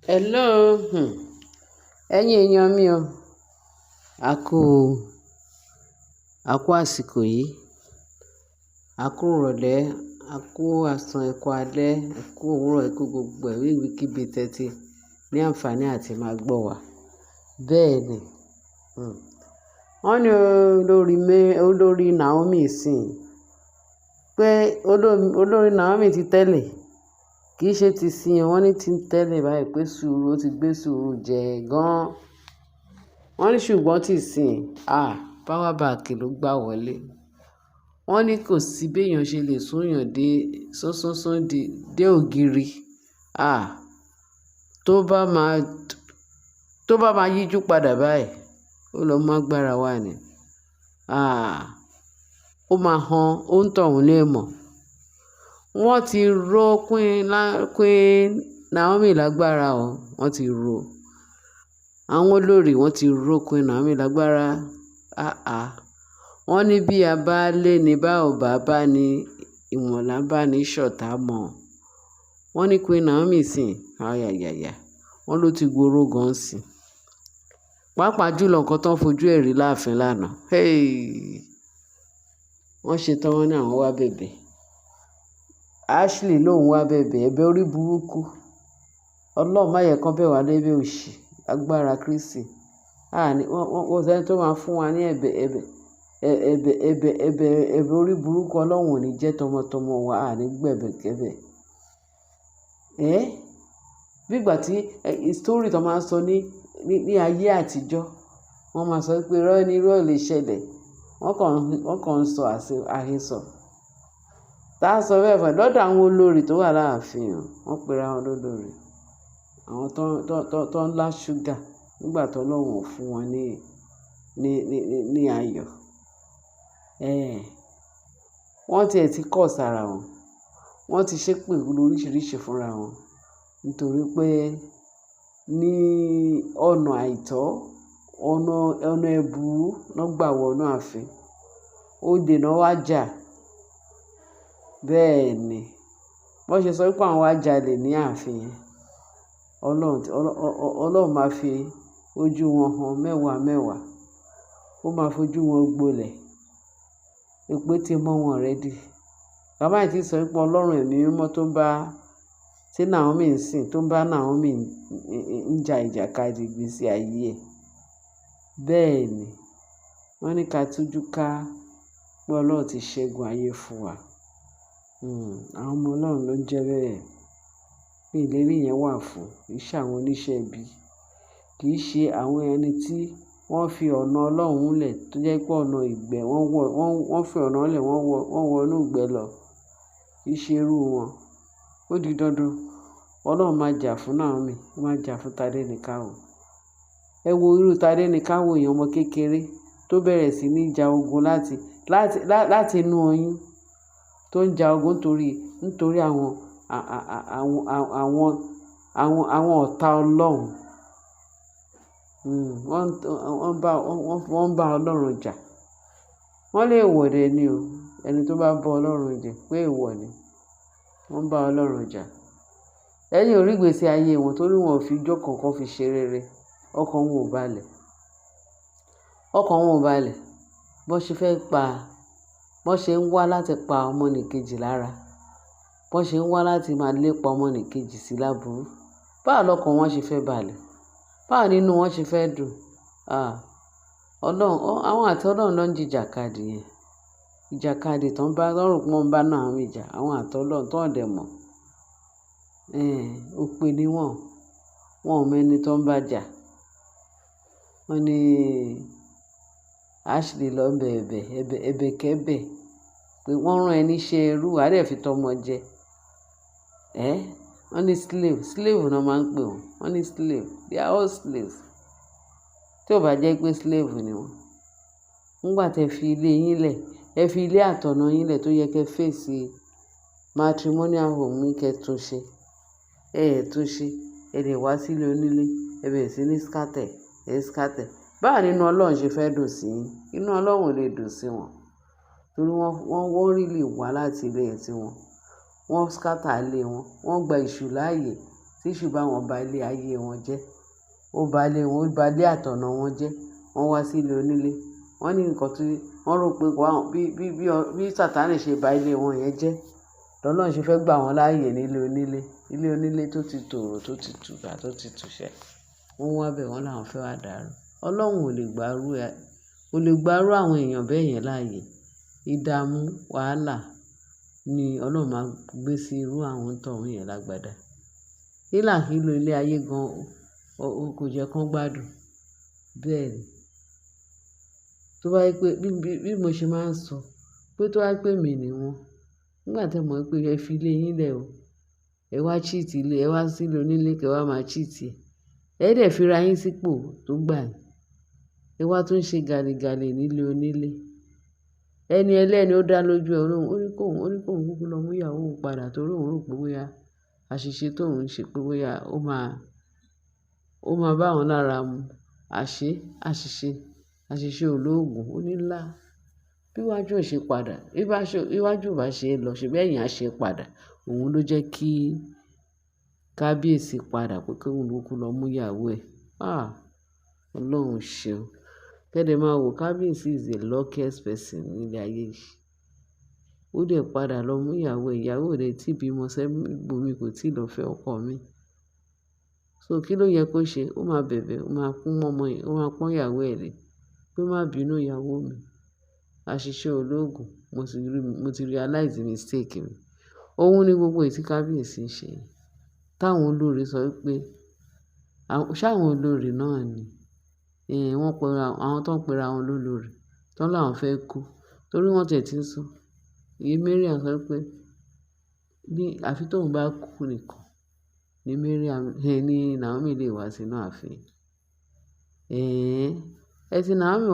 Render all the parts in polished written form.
Hello, ẹ̀yin èèyàn mi o, a kú àsìkò yìí, a kú ìrọ̀lẹ́, a kú àsán, ẹ kú alẹ́, ẹ kú òwúrọ̀, ẹ kú gbogbo ẹ̀ níbikíbi tẹ́tí ní àǹfààní àti máa gbọ́ wa. Bẹ́ẹ̀ ni, wọ́n ní olórí Naomi sìn pé olórí Naomi ti tẹ́lẹ̀ kì í ṣe ti sin wọ́n ní ti tẹ́lẹ̀ báyìí pé sùúrù ó ti gbé sùúrù jẹ gan-an. Wọ́n ní ṣùgbọ́n ti sìn power bank ló gbà wọlé. Wọ́n ní kò sí béèyàn ṣe lè súnyàn dé sọ́nsọ́nsọ́n dé ògiri tó bá máa yíjú padà báyìí ó lọ mú agbára wá ni. Ó máa han òǹtọ̀hún léèmọ̀. Wọ́n ti ró Queen Naomi lágbára o, wọ́n ti ró. Àwọn olórí wọ́n ti ró Queen Naomi lágbára. Wọ́n ní bí a bá lé ní bá ò bá bá ní ìwọ̀nlá bá ní ṣọ̀tá mọ̀. Wọ́n ní Queen Naomi sìn wọ́n ló ti gbóró gan sí. Pàápàá jùlọ nǹkan tó ń fojú ẹ̀rí láàfin lánàá. Wọ́n ṣetán wọ́n ní àwọn wá bẹ̀bẹ̀. Ashley lòun wá bẹ̀bẹ̀ ẹ̀bẹ̀ orí burúkú. Ọlọ́run má yẹ kán bẹ̀ wá lẹ́bẹ̀ òṣì agbára Kristi. Wọ́n sẹ́ni tó máa fún wa ní ẹ̀bẹ̀ orí burúkú. Ọlọ́run ò ní jẹ́ tọmọtọmọ wa ní gbẹ̀bẹ̀kẹ́bẹ̀. Bí ìgbà tí story tó máa ń sọ ní ayé àtijọ́, wọ́n máa sọ pé irọ́ ni irọ́ lè ṣẹlẹ̀. Wọ́n kàn ń sọ àhesọ. Tá a sọ bẹ́ẹ̀ fún ẹ lọ́dọ̀ àwọn olórí tó wà láàfin wọ́n pera wọn lólórí. Àwọn tó ń lá ṣúgà nígbà tó Ọlọ́run ò fún wọn ní ayọ̀. Wọ́n tiẹ̀ ti kọ̀ sára wọn. Wọ́n ti ṣépè lóríṣiríṣi fúnra wọn nítorí pé ní ọ̀nà àìtọ́, ọ̀nà ẹ̀bùrú náà gbà wọnú ààfin. Ó dènà wá jà. Bẹ́ẹ̀ ni, bọ́n ṣe sọ pé àwọn wá jalè ní ààfin yẹn. Ọlọ́run máa fi ojú wọn hàn mẹ́wàá mẹ́wàá. Ó máa fojú wọn gbolẹ̀. Èpè ti mọ́ wọn already. Bàbá yìí ti sọ pé Ọlọ́run ẹ̀mí mímọ́ tí Naomi ń sìn tó ń bá Naomi ń ja ìjàkadì ìgbésí ayé ẹ̀. Bẹ́ẹ̀ ni, wọ́n ní ká tújú ká pé Ọlọ́run ti ṣẹ́gun ayé fún wa. Àwọn ọmọ Ọlọ́run ló ń jẹ́ bẹ́ẹ̀. Pé ìlérí yẹn wà fún, kì í ṣe àwọn oníṣẹ́ ibi. Kì í ṣe àwọn ẹni tí wọ́n fi ọ̀nà Ọlọ́run lẹ̀ tó jẹ́ pé ọ̀nà ìgbẹ́ wọ́n fi ọ̀nà lẹ̀ wọ́n wọ inú ìgbẹ́ lọ. Kì í ṣe irú wọn. Ó di dandan. Ọlọ́run máa jà fún Naomi, ó máa jà fún Tádéníkáwò. Ẹ wo irú Tádéníkáwò yẹn, ọmọ kékeré tó bẹ̀rẹ̀ sí ní ja ogun láti inú oyún, tó ń ja ogun nítorí àwọn ọ̀tá Ọlọ́run. Wọ́n ń bá Ọlọ́run jà. Wọ́n lè wọ̀ dẹ̀ ni o. Ẹni tó bá bá Ọlọ́run jà pé èèwọ̀ ni. Wọ́n ń bá Ọlọ́run jà. Lẹ́yìn orí ìgbésí ayé wọn torí wọn ò fi ijọ́ kankan fi ṣe rere. Ọkàn wọn ò balẹ̀. Bọ́n ṣe ń wá láti pa ọmọnìkejì lára. Bọ́n ṣe ń wá láti máa lépa ọmọnìkejì sí láburú. Báwo lọkàn wọn ṣe fẹ́ balẹ̀? Báwo nínú wọn ṣe fẹ́ dùn? Àwọn àti Ọlọ́run ló ń jìjàkadì yẹn. Ìjàkadì tó ń bá lọ́rùn pé wọ́n ń bá Naomi jà. Àwọn àti Ọlọ́run tó ọ̀dẹ̀ mọ̀. Òpè ni wọ́n. Wọn ò mọ ẹni tó ń bá jà. Wọ́n ní Ashley lọ ẹ̀bẹ̀kẹ́bẹ̀ pé wọ́n rán ẹni ṣe ẹrú, wàá dẹ̀ fi tọmọ jẹ. Wọ́n ní slave náà máa ń pè wọ́n. Wọ́n ní slave, they are all slaves. Tí ò bá jẹ́ pé slave ni wọ́n. Nígbà tẹ́ fi ilé yín lẹ̀, ẹ fi ilé àtọ̀nà yín lẹ̀ tó yẹ kẹ́ fèsì matrimonial home ní kẹ́ tún ṣe. Tún ṣe. Ẹ dẹ̀ wá sílé onílé, ẹ bẹ̀rẹ̀ sí ní scatter. Báwo nínú Ọlọ́run ṣe fẹ́ dùn sí yín? Inú Ọlọ́run ò lè dùn sí wọn. Torí wọ́n really wá láti ilé tiwọn. Wọ́n scatter ilé wọn. Wọ́n gba èṣù láàyè tí èṣù bá wọn ba ilé ayé wọn jẹ́, ó ba ilé wọn, ó ba ilé àtọ̀nà wọn jẹ́, wọ́n wá sí ilé onílé, wọ́n ní nǹkan tí wọ́n rò pé bí Sátánì ṣe ba ilé wọn yẹn jẹ́ lọ́lọ́run ṣe fẹ́ gbà wọ́n láàyè nílé onílé, ilé onílé tó ti tòrò, tó ti tùbà, tó ti tùṣẹ́, wọ́n wá bẹ̀ wọ́n làwọn fẹ́ wá dàrú. Ọlọ́run ò lè gbárù àwọn èèyàn bẹ́ẹ̀ yẹn láàyè. Ìdààmú wàhálà ni Ọlọ́run máa gbé sí irú àwọn tọ̀hún yẹn lágbádá. Hílàhílo ilé ayé gan kò jẹ́ kán gbádùn. Bẹ́ẹ̀ ni, tó bá yẹ pé bí mo ṣe máa ń sọ pé tó bá pè mí ni wọ́n, nígbà tí mo mọ̀ pé ẹ fi ilé yín lẹ̀ o, ẹ wá cheat ilé, ẹ wá sílé onílé kẹ wá máa cheat ẹ dẹ̀ fi ra yín sípò tó gbà yín, ẹ wá tún ṣe gàlégàlé nílé onílé. Ẹni ẹlẹ́ni ó dá lójú ẹ, ó ní kóun kúkú lọ mú ìyàwó òun padà torí òun rò pé bóyá àṣìṣe tóun ń ṣe pé bóyá ó máa bá wọn lára mu. Àṣìṣe olóògùn ó ní lá. Bí iwájú ò ṣe padà, iwájú ò bá ṣe é lọ, ṣèbí ẹ̀yìn á ṣe padà. Òun ló jẹ́ kí kábíyèsí padà pé kóun kúkú lọ mú ìyàwó ẹ̀. Ọlọ́run ṣeun. Kẹ́dẹ̀ máa wò, kábíyèsí is the luckiest person nílé ayé yìí. Ó dẹ̀ padà lọ mú ìyàwó ẹ̀, ìyàwó rẹ̀ tí bímọ sẹ́gbòmí kò tí ì lọ fẹ́ ọkọ mi. So kí ló yẹ kó ṣe? Ó máa bẹ̀bẹ̀, ó máa pọ́n ìyàwó ẹ̀ lé pé má bínú ìyàwó mi. Àṣìṣe olóògùn, mo ti realize mistake mi. Òun ni gbogbo èyí tí kábíyèsí ń ṣe. Táwọn olórí sọ pé, ṣáwọn olórí náà ni àwọn tó ń pera wọn lólórí, tán láwọn fẹ́ kú. Torí wọ́n tiẹ̀ ti ń sọ. Ìyá Mariam sọ pé àfi tóun bá kú nìkan ni Naomi lè wá sínú ààfin. Ẹ tí Naomi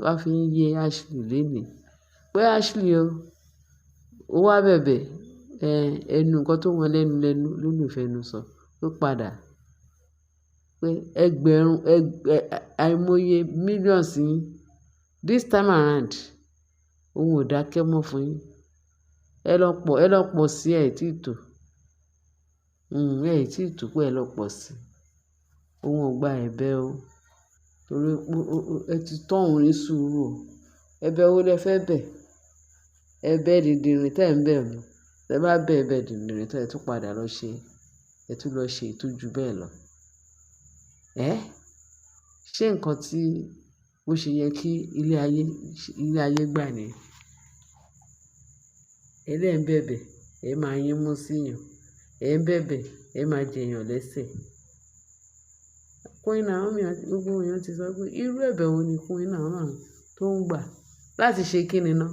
wá fi ń yé Ashley lénìí pé Ashley ó wá bẹ̀bẹ̀, ẹnu nǹkan tó wọn lẹ́nu ló lè fẹnu sọ ló padà pé àìmọye millions yín this time around òun ò dákẹ́ mọ́ fún yín. Ẹ lọ pọ̀ sí ẹ̀ tí tò. Ẹ̀ tí tò pé ẹ lọ pọ̀ sí. Òun ò gba ẹ̀bẹ̀ o. Torí ẹ ti tọ́ òun ní sùúrù o. Ẹ̀bẹ̀ wo lẹ fẹ́ bẹ̀? Ẹ̀bẹ̀ dìndìnrìn tẹ́ ń bẹ̀ mọ́. Tẹ bá bẹ̀ ẹ̀bẹ̀ dìndìnrìn tẹ́ ẹ tún padà lọ ṣe, ẹ tún lọ ṣe ìtújú bẹ́ẹ̀ lọ. Ṣé nǹkan tí bó ṣe yẹ kí ilé ayé gbà ni? Ẹ dẹ̀ ń bẹ̀bẹ̀, ẹ máa yín mú síyàn. Ẹ ń bẹ̀bẹ̀, ẹ máa jẹyàn lẹ́sẹ̀. Queen Naomi àti gbogbo èèyàn ti sọ pé irú ẹ̀bẹ̀ wo ni Queen Naomi tó ń gbà láti ṣe kí ni ná?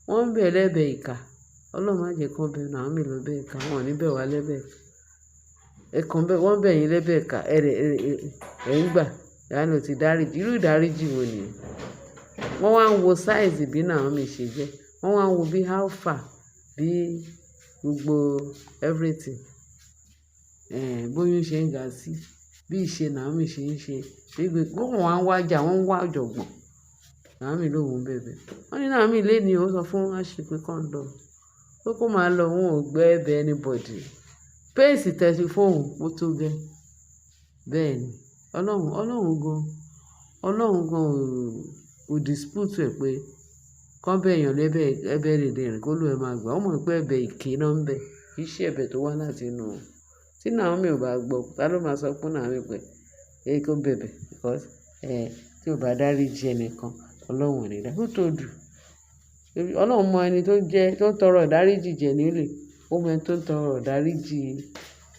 Wọ́n ń bẹ̀ lẹ́bẹ̀ ìkà. Ọlọ́run má jẹ́ kán bẹ Naomi lẹ́bẹ̀ ìkà. Wọn ò ní bẹ̀ wá lẹ́bẹ̀ ìkà. Wọ́n bẹ̀ yín lẹ́bẹ̀ ìkà. Ẹ ń gbà. Ìyanu ti dáríjì. Irú ìdáríjì wo nìyẹn? Wọ́n wá ń wo size bí Naomi ṣe jẹ́. Wọ́n wá ń wo bí how far, bí gbogbo everything. Bóyún ṣe ń ga sí, bí ìṣe Naomi ṣe ń ṣe. Wọ́n wá ń wájà, wọ́n ń wá ọ̀jọ̀gbọ́n. Naomi lóhùn bẹ̀bẹ̀. Wọ́n ní Naomi lénìí ó sọ fún Ashley pé kán lọ. Pé kó máa lọ, òun ò gbé ẹ̀bẹ̀ anybody. Pace tẹ̀sí fóun ó tó gẹ́. Bẹ́ẹ̀ ni. Ọlọ́run gan ò dispute ẹ̀ pé kán bẹ̀ èèyàn lẹ́bẹ̀ ẹ̀bẹ̀ dìndìnrìn kó lù ẹ máa gbà. Ó mọ̀ pé ẹ̀bẹ̀ ìké náà ń bẹ̀. Kì í ṣe ẹ̀bẹ̀ tó wá láti inú wọn. Tí Naomi ò bá gbọ́, ta ló máa sọ fún Naomi pé kó bẹ̀bẹ̀ because tí ò bá dáríjì ẹnìkan, Ọlọ́run ò ní dá. Who told you? Ọlọ́run mọ ẹni tó ń tọrọ ìdáríjì jẹ nílé. Ó mọ ẹni tó ń tọrọ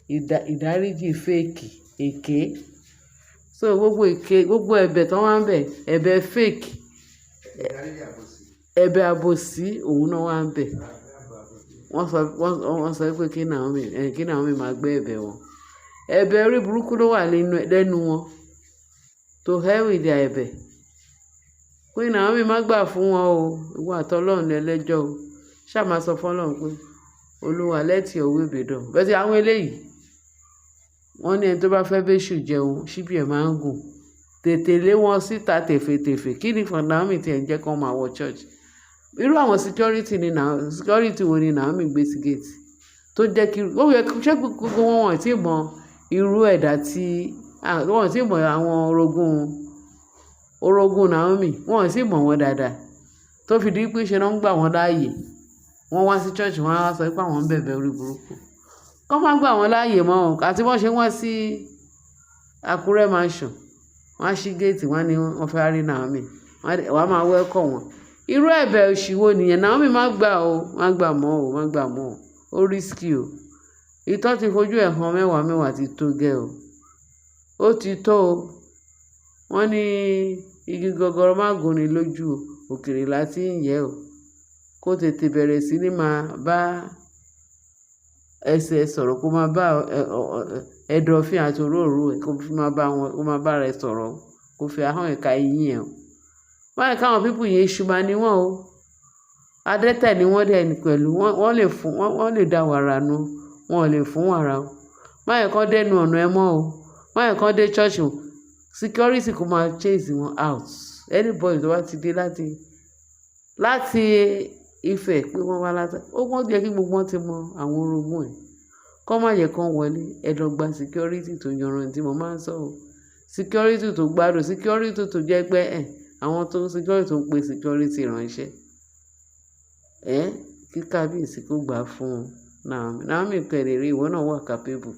ìdáríjì fake, èké. So gbogbo ẹ̀bẹ̀ tó wá ń bẹ̀, ẹ̀bẹ̀ fake, ẹ̀bẹ̀ àbòsí òun náà wá ń bẹ̀. Wọ́n sọ pé kí Naomi máa gbé ẹ̀bẹ̀ wọn. Ẹ̀bẹ̀ orí burúkú ló wà lẹ́nu wọn. To hell with their ẹ̀bẹ̀. Queen Naomi má gbà fún wọn o. Ìwọ àtọlọ́run ẹlẹ́jọ́ o. Ṣá máa sọ fún Ọlọ́run pé Olúwa let your will be done. Bẹ́ẹ̀ tí àwọn eléyìí, wọ́n ní ẹni tó bá fẹ́ bẹ́ṣù jẹun, ṣíbí ẹ̀ máa ń gùn. Tètè lé wọn síta tèfètèfè. Kí ni for Naomi tí ẹ̀ ń jẹ́ kán máa wọ church? Irú àwọn security wo ni Naomi gbé sí gate? Tó jẹ́ kí ṣé gbogbo wọn tí mọ irú ẹ̀dá tí wọ́n sì mọ̀ àwọn orogún Naomi, wọ́n sì mọ̀ wọ́n dáadáa tó fi di pé ṣe náà ń gbà wọ́n láàyè. Wọ́n wá sí church, wọ́n á wá sọ pé àwọn ń bẹ̀bẹ̀ orí burúkú. Kọ́ má gbà wọ́n láàyè mọ́ o. Àti bọ́n ṣe wọ́n sí Àkúrẹ́ mansion, wọ́n á ṣí géètì, wọ́n ní wọ́n fẹ́ rí Naomi, wọ́n á máa wẹ́kọ̀ wọn. Irú ẹ̀bẹ̀ òṣì wo nìyẹn? Naomi má gbà o, má gbà mọ́ o, má gbà mọ́ o. Ó risky o. Ìtọ́ ti fojú ẹ̀ hàn mẹ́wàá mẹ́wàá ti tó gẹ́ o. Ó ti tó o. Wọ́n ní igi gọgọrọ má gúnni lójú o, òkèèrè láti ń yẹ̀ o. Kó tètè bẹ̀rẹ̀ sí ní máa bá ẹsẹ̀ sọ̀rọ̀, kó máa bá ẹ̀dọ̀fín àti òróró ẹ̀, kó máa bá rẹ̀ sọ̀rọ̀, kó fi ahọ́n ẹ̀ka eyín ẹ̀ o. Báyìí káwọn pípù yẹn ṣùgbà ni wọ́n o. Adẹ́tẹ̀ ni wọ́n dẹ̀ pẹ̀lú, wọ́n lè dá wàrà nu, wọn ò lè fún wàrà o. Báyìí kan dẹnu ọ̀nà ẹ mọ́ o. Báyìí kan dé church o. Security kó máa chase wọn out. Anybody tó bá ti dé láti Ifẹ̀ pé wọ́n wá láti, ó wọ́n jẹ́ kí gbogbo wọn ti mọ àwọn orogún ẹ̀. Kọ́ má yẹ kán wọlé, ẹ lọ gba security tó yanrantí, mo máa ń sọ o. Security tó gbádùn, security tó jẹ́ pé àwọn security tó ń pe security ránṣẹ́. Kí kábíyèsí kó gbà fún Naomi. Naomi pẹ̀lẹ́ rí, ìwọ náà wà capable.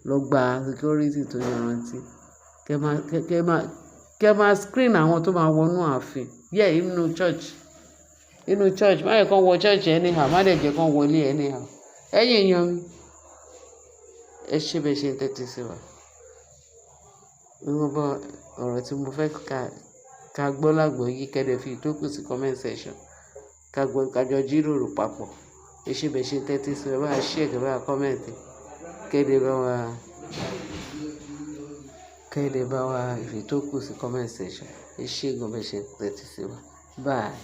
Lọ gba security tó yanrantí. Kẹ́ máa screen àwọn tó máa wọnú ààfin. Inú church, má yẹ kán wọ church anyhow, má dẹ̀ jẹ́ kán wọlé anyhow. Ẹ̀yin èèyàn mi, ẹ ṣé bẹ́ẹ̀ ṣe ń tẹ́tí sí wa. Wọ́n bọ́ ọ̀rọ̀ tí mo fẹ́ ká gbọ́ lágbọ́ yìí, kẹ́dẹ̀ fi ìtókù sí comment section. Ká jọ jíròrò papọ̀. Ẹ ṣé bẹ́ẹ̀ ṣe ń tẹ́tí sí wa. Bá a share, kẹ́ bá a comment. Kẹ́dẹ̀ bá wa fi ìtókù sí comment section. Ẹ ṣé gan bẹ́ẹ̀ ṣe ń tẹ́tí sí wa. Bye.